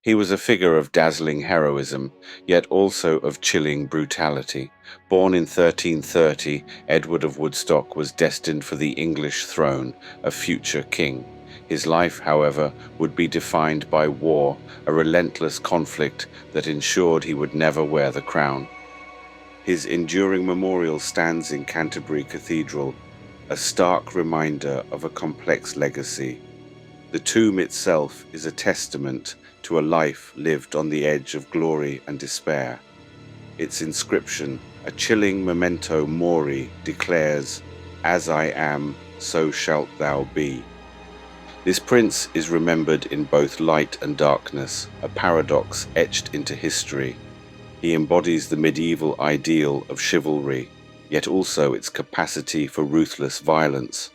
He was a figure of dazzling heroism, yet also of chilling brutality. Born in 1330, Edward of Woodstock was destined for the English throne, a future king. His life, however, would be defined by war, a relentless conflict that ensured he would never wear the crown. His enduring memorial stands in Canterbury Cathedral, a stark reminder of a complex legacy. The tomb itself is a testament to a life lived on the edge of glory and despair. Its inscription, a chilling memento mori, declares, "As I am, so shalt thou be." This prince is remembered in both light and darkness, a paradox etched into history. He embodies the medieval ideal of chivalry, yet also its capacity for ruthless violence.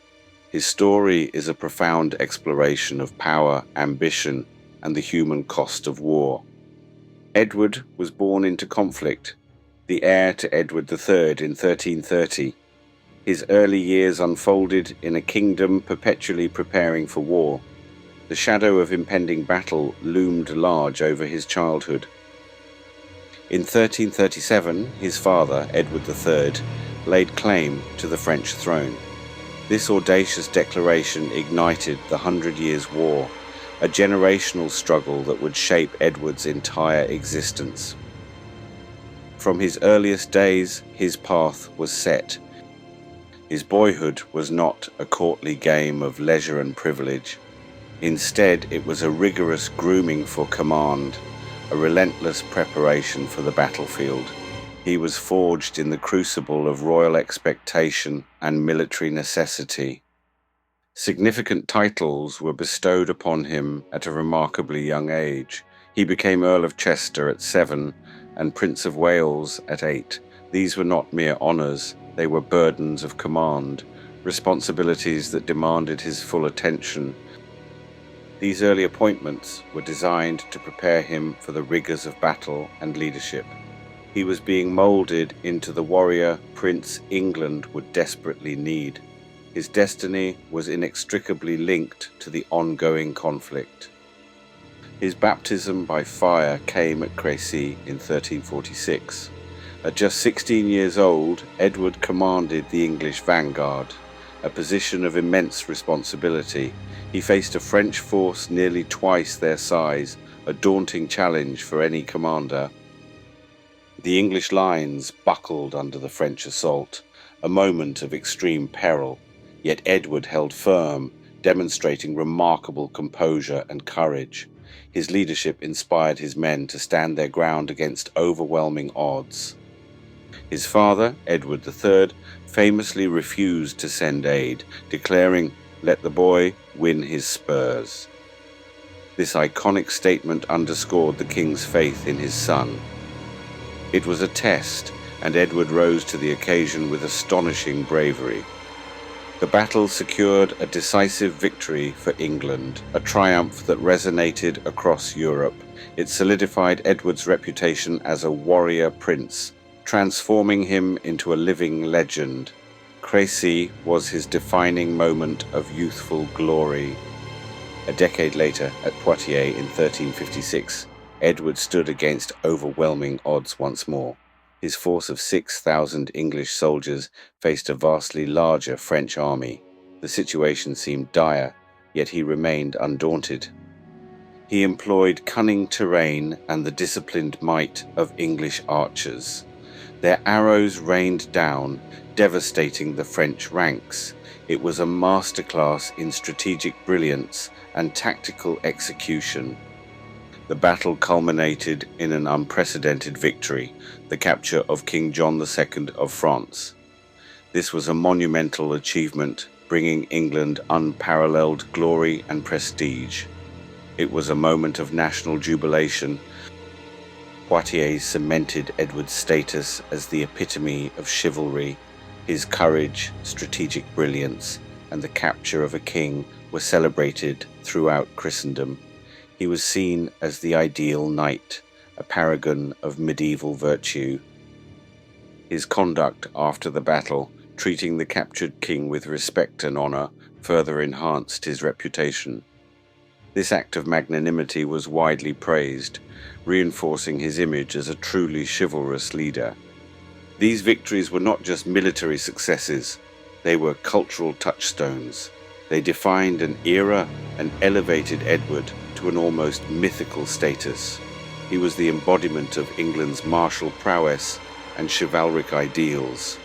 His story is a profound exploration of power, ambition, and the human cost of war. Edward was born into conflict, the heir to Edward III in 1330. His early years unfolded in a kingdom perpetually preparing for war. The shadow of impending battle loomed large over his childhood. In 1337, his father, Edward III, laid claim to the French throne. This audacious declaration ignited the Hundred Years' War, a generational struggle that would shape Edward's entire existence. From his earliest days, his path was set. His boyhood was not a courtly game of leisure and privilege. Instead, it was a rigorous grooming for command, a relentless preparation for the battlefield. He was forged in the crucible of royal expectation and military necessity. Significant titles were bestowed upon him at a remarkably young age. He became Earl of Chester at 7 and Prince of Wales at 8. These were not mere honours, they were burdens of command, responsibilities that demanded his full attention. These early appointments were designed to prepare him for the rigours of battle and leadership. He was being moulded into the warrior prince England would desperately need. His destiny was inextricably linked to the ongoing conflict. His baptism by fire came at Crécy in 1346. At just 16 years old, Edward commanded the English vanguard, a position of immense responsibility. He faced a French force nearly twice their size, a daunting challenge for any commander. The English lines buckled under the French assault, a moment of extreme peril, yet Edward held firm, demonstrating remarkable composure and courage. His leadership inspired his men to stand their ground against overwhelming odds. His father, Edward III, famously refused to send aid, declaring, "Let the boy win his spurs." This iconic statement underscored the king's faith in his son. It was a test, and Edward rose to the occasion with astonishing bravery. The battle secured a decisive victory for England, a triumph that resonated across Europe. It solidified Edward's reputation as a warrior prince, transforming him into a living legend. Crécy was his defining moment of youthful glory. A decade later, at Poitiers in 1356, Edward stood against overwhelming odds once more. His force of 6,000 English soldiers faced a vastly larger French army. The situation seemed dire, yet he remained undaunted. He employed cunning terrain and the disciplined might of English archers. Their arrows rained down, devastating the French ranks. It was a masterclass in strategic brilliance and tactical execution. The battle culminated in an unprecedented victory, the capture of King John II of France. This was a monumental achievement, bringing England unparalleled glory and prestige. It was a moment of national jubilation. Poitiers cemented Edward's status as the epitome of chivalry. His courage, strategic brilliance, and the capture of a king were celebrated throughout Christendom. He was seen as the ideal knight, a paragon of medieval virtue. His conduct after the battle, treating the captured king with respect and honor, further enhanced his reputation. This act of magnanimity was widely praised, reinforcing his image as a truly chivalrous leader. These victories were not just military successes, they were cultural touchstones. They defined an era and elevated Edward to an almost mythical status. He was the embodiment of England's martial prowess and chivalric ideals.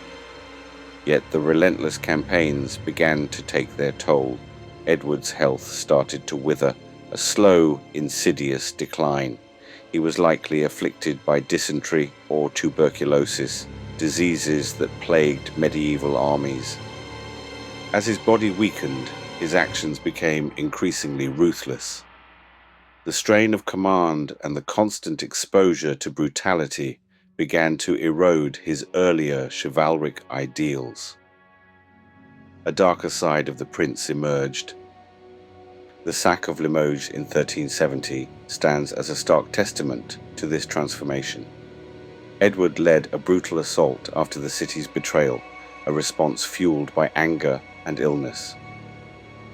Yet the relentless campaigns began to take their toll. Edward's health started to wither, a slow, insidious decline. He was likely afflicted by dysentery or tuberculosis, diseases that plagued medieval armies. As his body weakened, his actions became increasingly ruthless. The strain of command and the constant exposure to brutality began to erode his earlier chivalric ideals. A darker side of the prince emerged. The sack of Limoges in 1370 stands as a stark testament to this transformation. Edward led a brutal assault after the city's betrayal, a response fueled by anger and illness.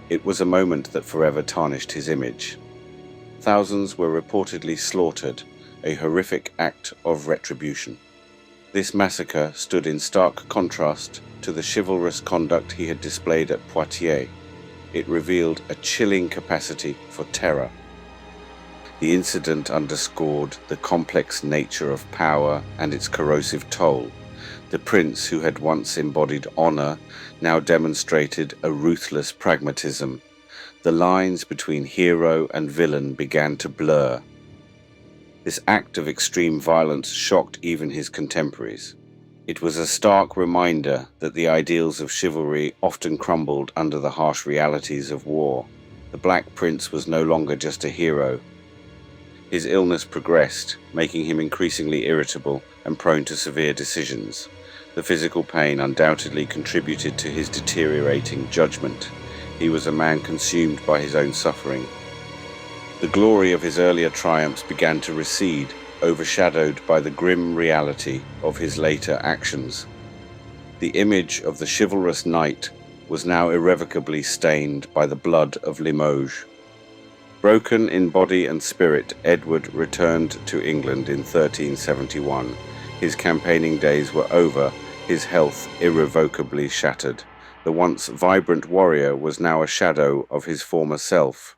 It was a moment that forever tarnished his image. Thousands were reportedly slaughtered, a horrific act of retribution. This massacre stood in stark contrast to the chivalrous conduct he had displayed at Poitiers. It revealed a chilling capacity for terror. The incident underscored the complex nature of power and its corrosive toll. The prince, who had once embodied honor, now demonstrated a ruthless pragmatism. The lines between hero and villain began to blur. This act of extreme violence shocked even his contemporaries. It was a stark reminder that the ideals of chivalry often crumbled under the harsh realities of war. The Black Prince was no longer just a hero. His illness progressed, making him increasingly irritable and prone to severe decisions. The physical pain undoubtedly contributed to his deteriorating judgment. He was a man consumed by his own suffering. The glory of his earlier triumphs began to recede, overshadowed by the grim reality of his later actions. The image of the chivalrous knight was now irrevocably stained by the blood of Limoges. Broken in body and spirit, Edward returned to England in 1371. His campaigning days were over, his health irrevocably shattered. The once vibrant warrior was now a shadow of his former self.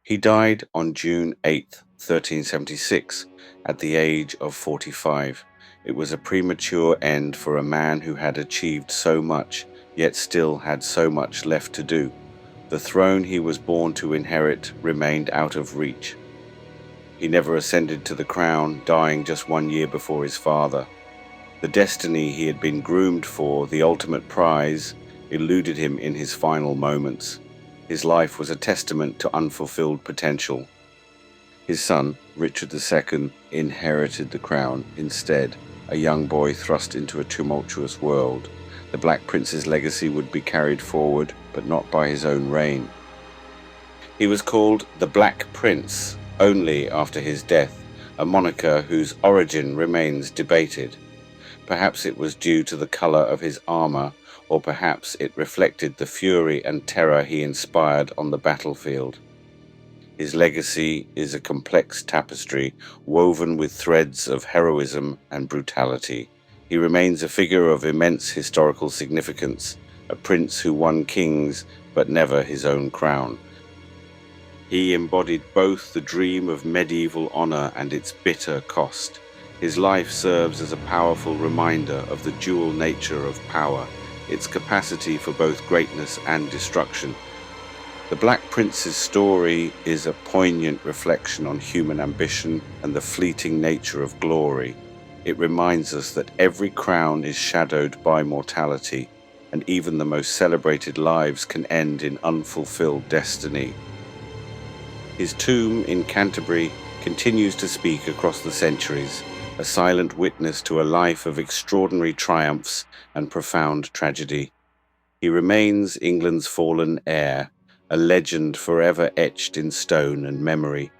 He died on June 8, 1376, at the age of 45. It was a premature end for a man who had achieved so much, yet still had so much left to do. The throne he was born to inherit remained out of reach. He never ascended to the crown, dying just 1 year before his father. The destiny he had been groomed for, the ultimate prize, eluded him in his final moments. His life was a testament to unfulfilled potential. His son, Richard II, inherited the crown instead, a young boy thrust into a tumultuous world. The Black Prince's legacy would be carried forward, but not by his own reign. He was called the Black Prince only after his death, a moniker whose origin remains debated. Perhaps it was due to the color of his armor, or perhaps it reflected the fury and terror he inspired on the battlefield. His legacy is a complex tapestry woven with threads of heroism and brutality. He remains a figure of immense historical significance, a prince who won kings but never his own crown. He embodied both the dream of medieval honor and its bitter cost. His life serves as a powerful reminder of the dual nature of power, its capacity for both greatness and destruction. The Black Prince's story is a poignant reflection on human ambition and the fleeting nature of glory. It reminds us that every crown is shadowed by mortality, and even the most celebrated lives can end in unfulfilled destiny. His tomb in Canterbury continues to speak across the centuries, a silent witness to a life of extraordinary triumphs and profound tragedy. He remains England's fallen heir, a legend forever etched in stone and memory.